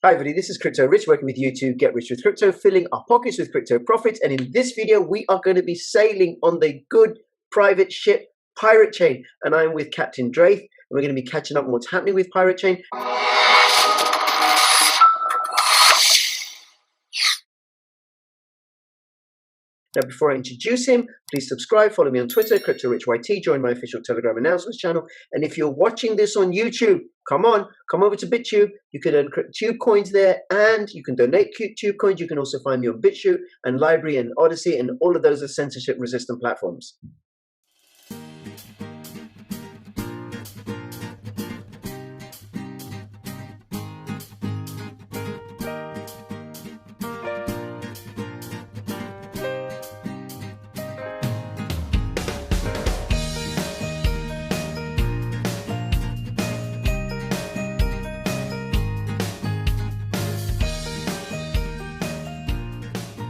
Hi everybody, this is Crypto Rich, working with you to get rich with crypto, filling our pockets with crypto profits. And in this video, we are going to be sailing on the good private ship Pirate Chain. And I'm with Captain Draeth, and we're going to be catching up on what's happening with Pirate Chain. Now, before I introduce him, please subscribe, follow me on Twitter, CryptoRichYT, join my official Telegram announcements channel. And if you're watching this on YouTube, come over to BitTube. You can earn Tube coins there, and you can donate Tube coins. You can also find me on Bitchute and Lbry and Odyssey, and all of those are censorship-resistant platforms.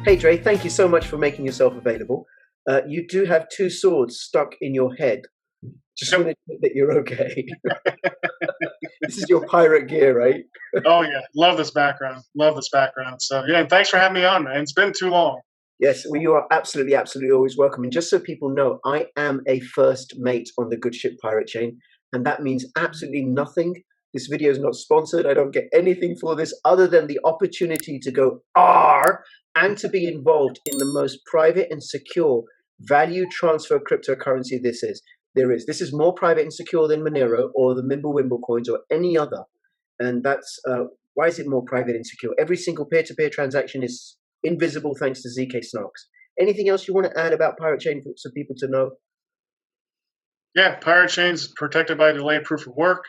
Hey Dre, thank you so much for making yourself available. You do have two swords stuck in your head. Just want to check that you're okay. This is your pirate gear, right? Oh yeah, love this background. Love this background. So yeah, and thanks for having me on, man. It's been too long. Yes, well, you are absolutely always welcome. And just so people know, I am a first mate on the good ship Pirate Chain, and that means absolutely nothing. This video is not sponsored. I don't get anything for this other than the opportunity to go arrr and to be involved in the most private and secure value transfer cryptocurrency there is. This is more private and secure than Monero or the Mimblewimble coins or any other. And that's why is it more private and secure? Every single peer-to-peer transaction is invisible thanks to Zcash snarks. Anything else you want to add about Pirate Chain for people to know? Yeah, Pirate Chain's protected by delayed proof of work.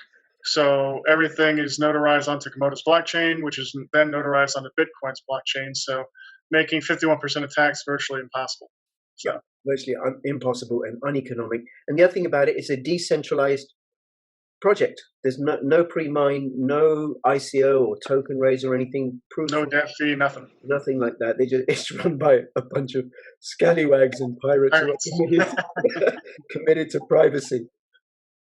So everything is notarized onto Komodo's blockchain, which is then notarized onto Bitcoin's blockchain. So making 51% attacks virtually impossible. So. Yeah, virtually impossible and uneconomic. And the other thing about it is a decentralized project. There's no pre-mine, no ICO or token raise or anything. No debt fee, nothing. Nothing like that. It's run by a bunch of scallywags and pirates who are committed to privacy.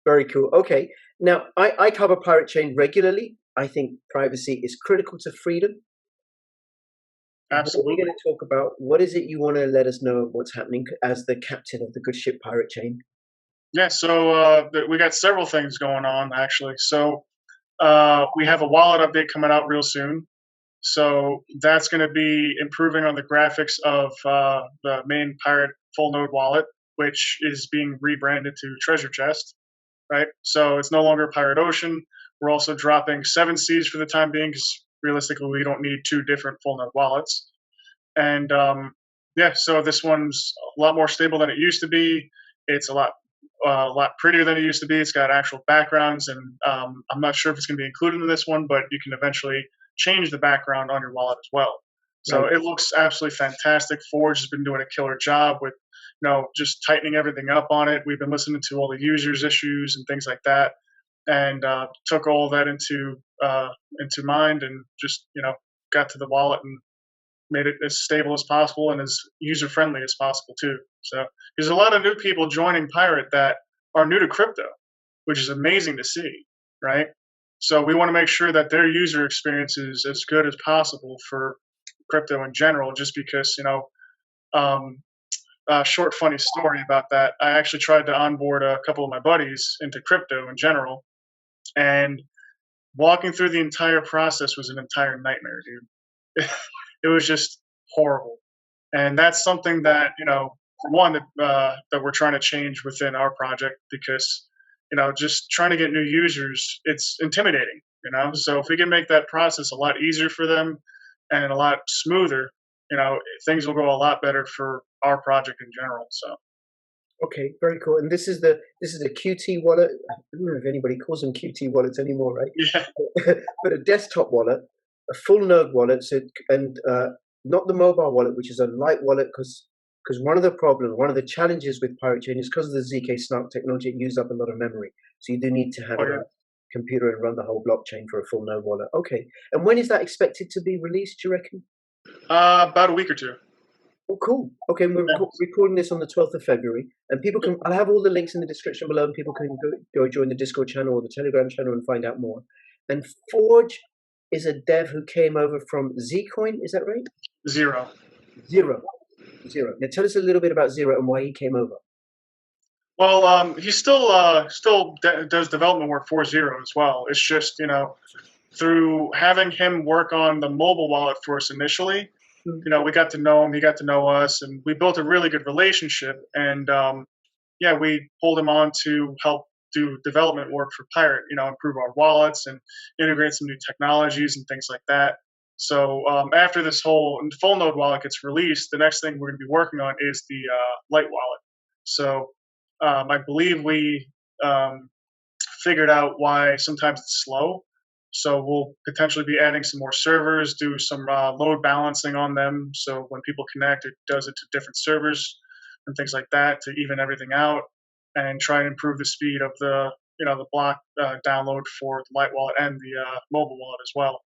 Very cool. Okay. Now, I cover Pirate Chain regularly. I think privacy is critical to freedom. Absolutely. We're going to talk about what is it you want to let us know of what's happening as the captain of the good ship Pirate Chain. Yeah, so we got several things going on, actually. So we have a wallet update coming out real soon. So that's going to be improving on the graphics of the main Pirate full node wallet, which is being rebranded to Treasure Chest, right? So it's no longer Pirate Ocean. We're also dropping 7 Cs for the time being because realistically we don't need 2 different full node wallets. And yeah, so this one's a lot more stable than it used to be. It's a lot prettier than it used to be. It's got actual backgrounds, and I'm not sure if it's going to be included in this one, but you can eventually change the background on your wallet as well. So It looks absolutely fantastic. Forge has been doing a killer job with, just tightening everything up on it. We've been listening to all the users' issues and things like that, and took all that into mind, and just got to the wallet and made it as stable as possible and as user-friendly as possible too. So there's a lot of new people joining Pirate that are new to crypto, which is amazing to see, right? So we want to make sure that their user experience is as good as possible for crypto in general, just because, short funny story about that. I actually tried to onboard a couple of my buddies into crypto in general, and walking through the entire process was an entire nightmare, dude. It was just horrible. And that's something that, one, that we're trying to change within our project, because, just trying to get new users, it's intimidating, So if we can make that process a lot easier for them and a lot smoother, things will go a lot better for our project in general. So. Okay, very cool. And this is the QT wallet. I don't know if anybody calls them QT wallets anymore, right? Yeah. But a desktop wallet, a full node wallet, and not the mobile wallet, which is a light wallet, because one of the challenges with Pirate Chain is because of the Zcash snark technology, it uses up a lot of memory. So you do need to have a computer and run the whole blockchain for a full node wallet. Okay. And when is that expected to be released, do you reckon? About a week or 2. Oh, cool. Okay, we're recording this on the 12th of February, and people can, I'll have all the links in the description below, and people can go join the Discord channel or the Telegram channel and find out more. And Forge is a dev who came over from Zcoin. Is that right? Zero. Zero. Zero. Now tell us a little bit about Zero and why he came over. Well, he still does development work for Zero as well. It's just through having him work on the mobile wallet for us initially, we got to know him, he got to know us, and we built a really good relationship. And we pulled him on to help do development work for Pirate, improve our wallets and integrate some new technologies and things like that. So after this whole full node wallet gets released, the next thing we're going to be working on is the light wallet. So I believe we figured out why sometimes it's slow. So we'll potentially be adding some more servers, do some load balancing on them. So when people connect, it does it to different servers and things like that to even everything out, and try and improve the speed of the block download for the light wallet and the mobile wallet as well.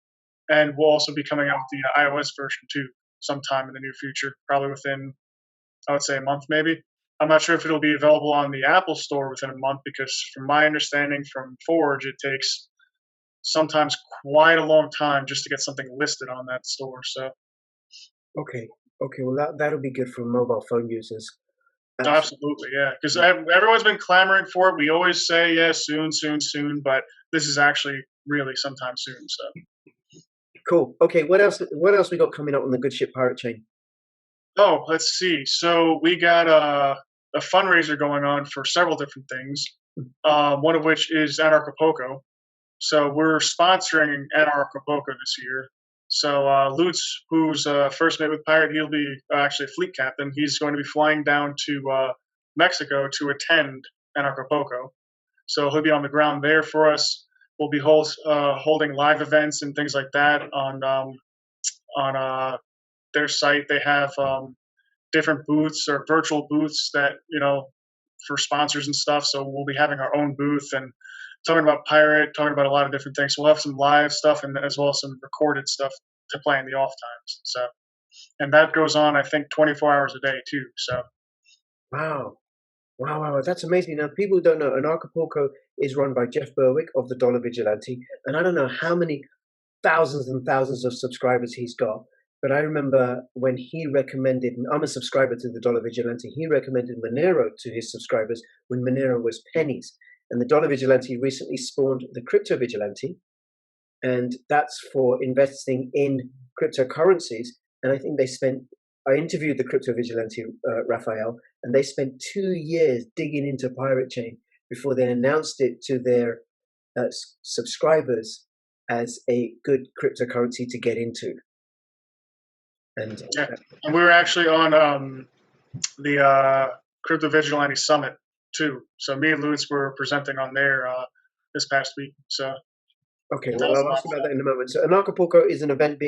And we'll also be coming out with the iOS version too sometime in the near future, probably within, I would say, a month maybe. I'm not sure if it'll be available on the Apple Store within a month, because from my understanding from Forge, it takes sometimes quite a long time just to get something listed on that store. So okay, well that'll be good for mobile phone users. Absolutely, yeah, because everyone's been clamoring for it. We always say, yeah, soon, but this is actually really sometime soon. So cool. Okay, what else we got coming up on the Good Ship Pirate Chain? Oh, let's see. So we got a fundraiser going on for several different things. One of which is Anarchapulco. So we're sponsoring Anarchapulco this year. So Lutz, who's first mate with Pirate, he'll be actually a fleet captain. He's going to be flying down to Mexico to attend Anarchapulco. So he'll be on the ground there for us. We'll be holding live events and things like that on their site. They have different booths or virtual booths that for sponsors and stuff. So we'll be having our own booth and talking about Pirate, talking about a lot of different things. We'll have some live stuff and as well as some recorded stuff to play in the off times. So, and that goes on, I think, 24 hours a day too. So, wow, that's amazing. Now, people don't know, Anarchapulco is run by Jeff Berwick of the Dollar Vigilante, and I don't know how many thousands and thousands of subscribers he's got. But I remember when he recommended, I'm a subscriber to the Dollar Vigilante, he recommended Monero to his subscribers when Monero was pennies. And the Dollar Vigilante recently spawned the Crypto Vigilante, and that's for investing in cryptocurrencies. And I think I interviewed the Crypto Vigilante, Raphael, and they spent 2 years digging into Pirate Chain before they announced it to their subscribers as a good cryptocurrency to get into. And we were actually on the Crypto Vigilante Summit too. So me and Lutz were presenting on there this past week. So okay, well I'll ask about that in a moment. So Anarchapulco is a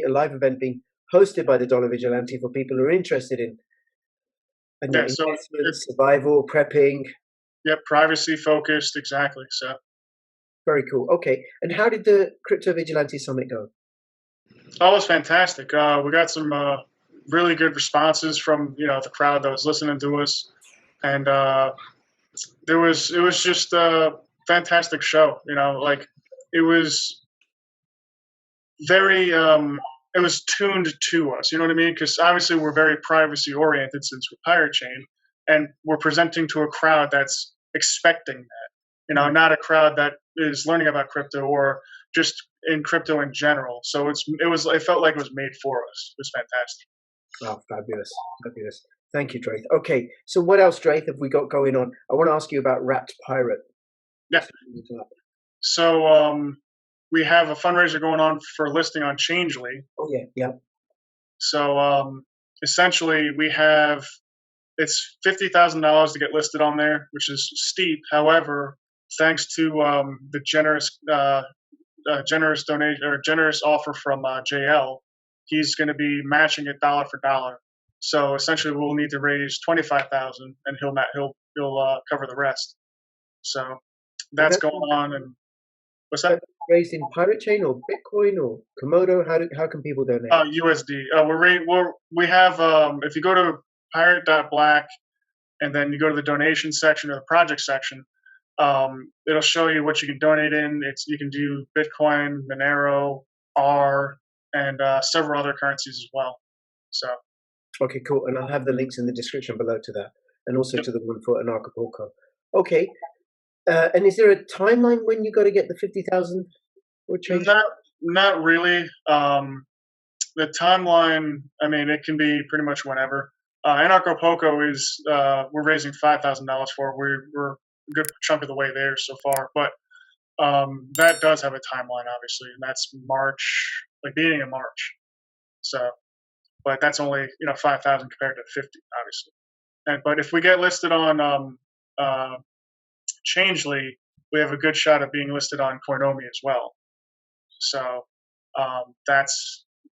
live event being hosted by the Dollar Vigilante for people who are interested in survival, prepping. Yep, privacy focused, exactly. So very cool. Okay, and how did the Crypto Vigilante Summit go? Oh, it was fantastic. We got some really good responses from the crowd that was listening to us, and it was just a fantastic show. It was very it was tuned to us. You know what I mean? Because obviously we're very privacy oriented since we're Pirate Chain, and we're presenting to a crowd that's expecting that. Not a crowd that is learning about crypto or just in crypto in general. So it felt like it was made for us. It was fantastic. Oh, fabulous. Thank you, Draeth. Okay, so what else, Draeth, have we got going on? I want to ask you about Wrapped Pirate. Yeah. So we have a fundraiser going on for listing on Changelly. Oh yeah. So essentially it's $50,000 to get listed on there, which is steep. However, thanks to the generous donation or generous offer from JL, he's going to be matching it dollar for dollar. So essentially, we'll need to raise $25,000, and he'll cover the rest. So that's going on. And what's that? Raised in Pirate Chain or Bitcoin or Komodo? How can people donate? USD. We have if you go to pirate.black and then you go to the donation section or the project section, it'll show you what you can donate in. You can do Bitcoin, Monero, arrr, and several other currencies as well. So. Okay, cool. And I'll have the links in the description below to that, and also Yep. to the one for Anarchapulco. Okay. And is there a timeline when you got to get the 50,000 or change? Not really. The timeline, I mean, it can be pretty much whenever. Anarchapulco is we're raising $5,000 for. We're a good chunk of the way there so far, but that does have a timeline, obviously, and that's March, like beginning of March. So, but that's only 5,000 compared to 50, obviously. And but if we get listed on Changelly, we have a good shot of being listed on Coinomi as well. So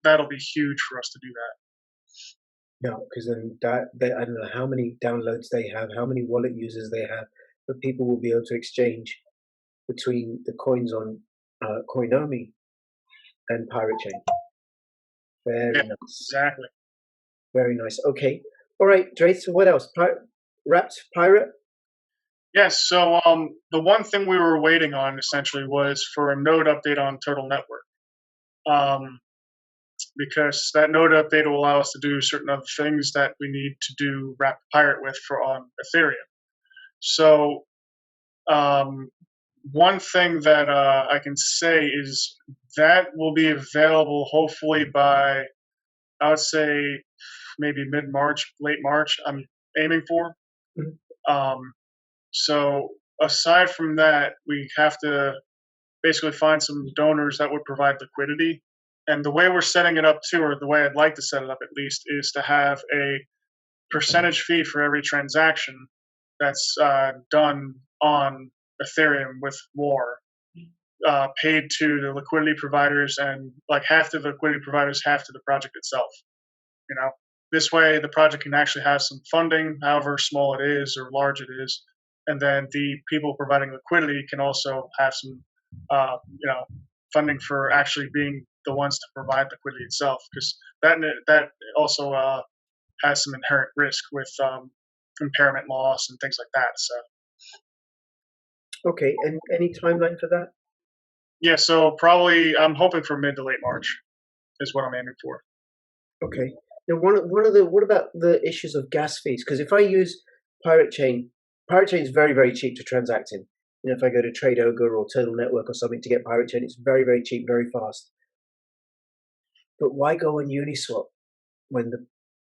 that'll be huge for us to do that. No, because then I don't know how many downloads they have, how many wallet users they have, but people will be able to exchange between the coins on Coinomi and Pirate Chain. Very Yeah, nice. exactly. Very nice. Okay. All right, Draeth, so what else? Wrapped Pirate? Yes. So the one thing we were waiting on essentially was for a node update on Turtle Network, because that node update will allow us to do certain other things that we need to do Wrapped Pirate with for on Ethereum. So one thing that I can say is that will be available hopefully by, I would say, maybe mid-March, late March. I'm aiming for. So aside from that, we have to basically find some donors that would provide liquidity. And the way we're setting it up too, or the way I'd like to set it up at least, is to have a percentage fee for every transaction that's done on Ethereum with War, paid to the liquidity providers, and like half to the liquidity providers, half to the project itself. This way the project can actually have some funding, however small it is or large it is, and then the people providing liquidity can also have some, funding for actually being the ones to provide liquidity itself, because that also has some inherent risk with impairment loss and things like that. So. Okay, and any timeline for that? Yeah, so probably I'm hoping for mid to late March is what I'm aiming for. Okay. Now, what about the issues of gas fees? Because if I use Pirate Chain is very, very cheap to transact in. If I go to Trade Ogre or Turtle Network or something to get Pirate Chain, it's very, very cheap, very fast. But why go on Uniswap when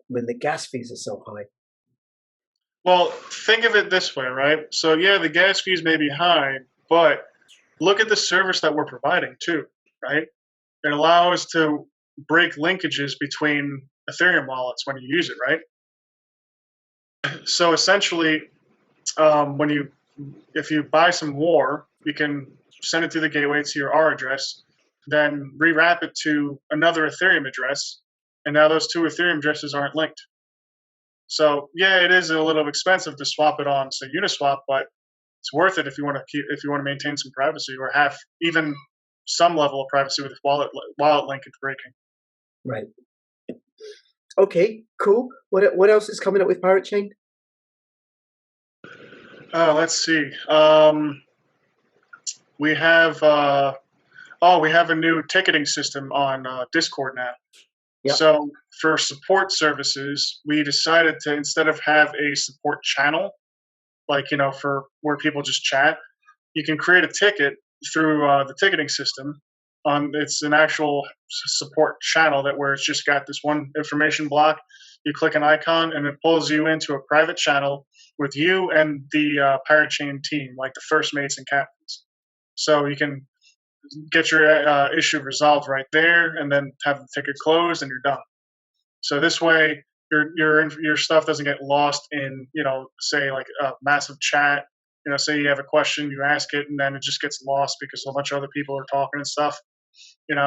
the gas fees are so high? Well, think of it this way, right? So yeah, the gas fees may be high, but look at the service that we're providing too, right? It allows to break linkages between Ethereum wallets when you use it, right? So essentially, if you buy some War, you can send it through the gateway to your arrr address, then rewrap it to another Ethereum address, and now those two Ethereum addresses aren't linked. So yeah, it is a little expensive to swap it on, say, Uniswap, but it's worth it if you want to maintain some privacy or have even some level of privacy with wallet linkage breaking. Right. Okay. Cool. What else is coming up with Pirate Chain? Let's see. We have we have a new ticketing system on Discord now. Yep. So for support services, we decided to, instead of have a support channel, like for where people just chat, you can create a ticket through the ticketing system. It's an actual support channel where it's just got this one information block. You click an icon and it pulls you into a private channel with you and the Pirate Chain team, like the first mates and captains. So you can get your issue resolved right there, and then have the ticket closed, and you're done. So this way, your stuff doesn't get lost in say like a massive chat. Say you have a question, you ask it, and then it just gets lost because a bunch of other people are talking and stuff.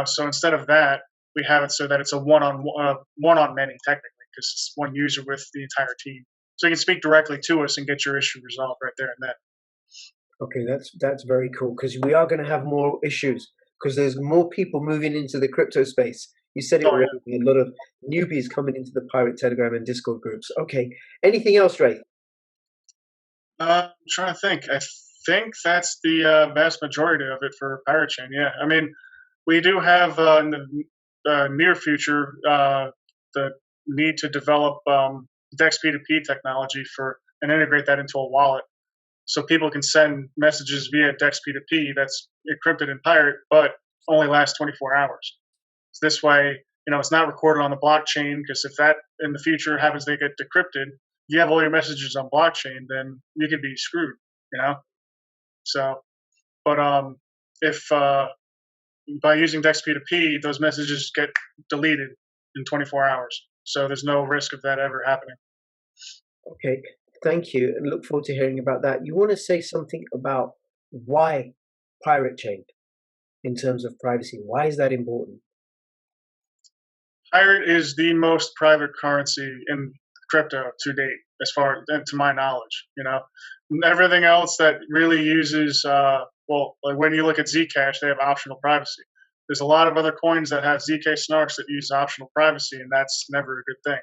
So instead of that, we have it so that it's a one on many technically, because it's one user with the entire team. So you can speak directly to us and get your issue resolved right there and then. Okay, that's very cool, because we are going to have more issues because there's more people moving into the crypto space. You said it already. A lot of newbies coming into the Pirate Telegram and Discord groups. Okay, anything else, Ray? I'm trying to think. I think that's the vast majority of it for Pirate Chain. Yeah, I mean, We do have in the near future the need to develop DEX P2P technology for and integrate that into a wallet, so people can send messages via DEX P2P that's encrypted in Pirate, but only lasts 24 hours. So this way, it's not recorded on the blockchain, because if that in the future happens, they get decrypted. If you have all your messages on blockchain, then you could be screwed. You know. So, but if by using DEX P2P, those messages get deleted in 24 hours. So there's no risk of that ever happening. Okay, thank you, and look forward to hearing about that. You want to say something about why Pirate Chain in terms of privacy? Why is that important? Pirate is the most private currency in crypto to date, as far to my knowledge. Everything else that really uses, like when you look at Zcash, they have optional privacy. There's a lot of other coins that have ZK snarks that use optional privacy, and that's never a good thing.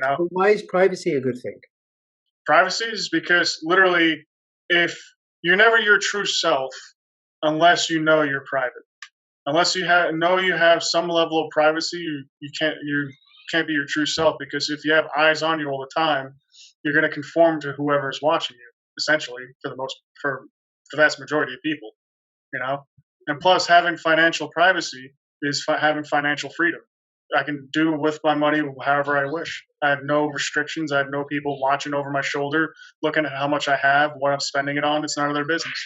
But why is privacy a good thing? Privacy is because literally, if you're never your true self unless you know you're private. Unless you have some level of privacy, you can't be your true self, because if you have eyes on you all the time, you're going to conform to whoever is watching you. Essentially, for the vast majority of people, And plus, having financial privacy is having financial freedom. I can do with my money however I wish. I have no restrictions. I have no people watching over my shoulder, looking at how much I have, what I'm spending it on. It's none of their business.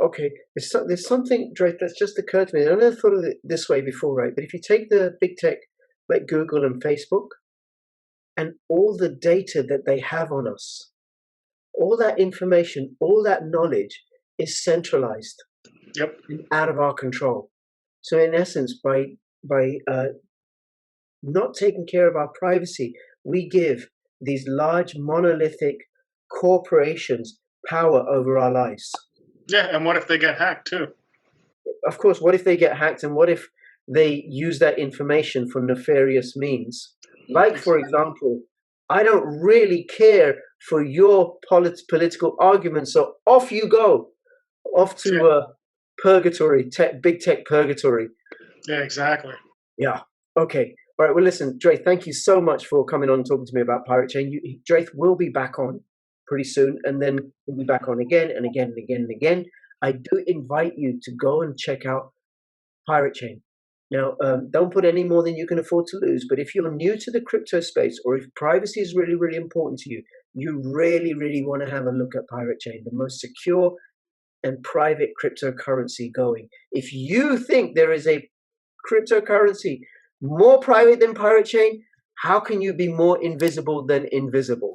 Okay, there's something, Draeth, that's just occurred to me. I never thought of it this way before, right? But if you take the big tech like Google and Facebook and all the data that they have on us, all that information, all that knowledge is centralized. Yep. And out of our control. So in essence, by not taking care of our privacy, we give these large monolithic corporations power over our lives. Yeah, and what if they get hacked too? Of course, what if they get hacked, and what if they use that information for nefarious means? Like, for example, I don't really care for your political arguments, so off you go, off to purgatory, big tech purgatory. Yeah, exactly. Yeah. Okay. All right. Well, listen, Draeth, thank you so much for coming on and talking to me about Pirate Chain. Draeth will be back on pretty soon, and then we'll be back on again and again and again and again. I do invite you to go and check out Pirate Chain. Now, don't put any more than you can afford to lose, but if you're new to the crypto space, or if privacy is really, really important to you, you really, really want to have a look at Pirate Chain, the most secure and private cryptocurrency going. If you think there is a cryptocurrency more private than Pirate Chain, how can you be more invisible than invisible?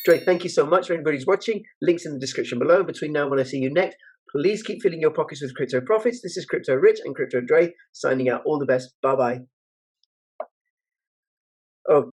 Draeth, thank you so much for everybody who's watching. Links in the description below. Between now and when I see you next, please keep filling your pockets with crypto profits. This is Crypto Rich and Crypto Draeth signing out. All the best. Bye-bye. Oh.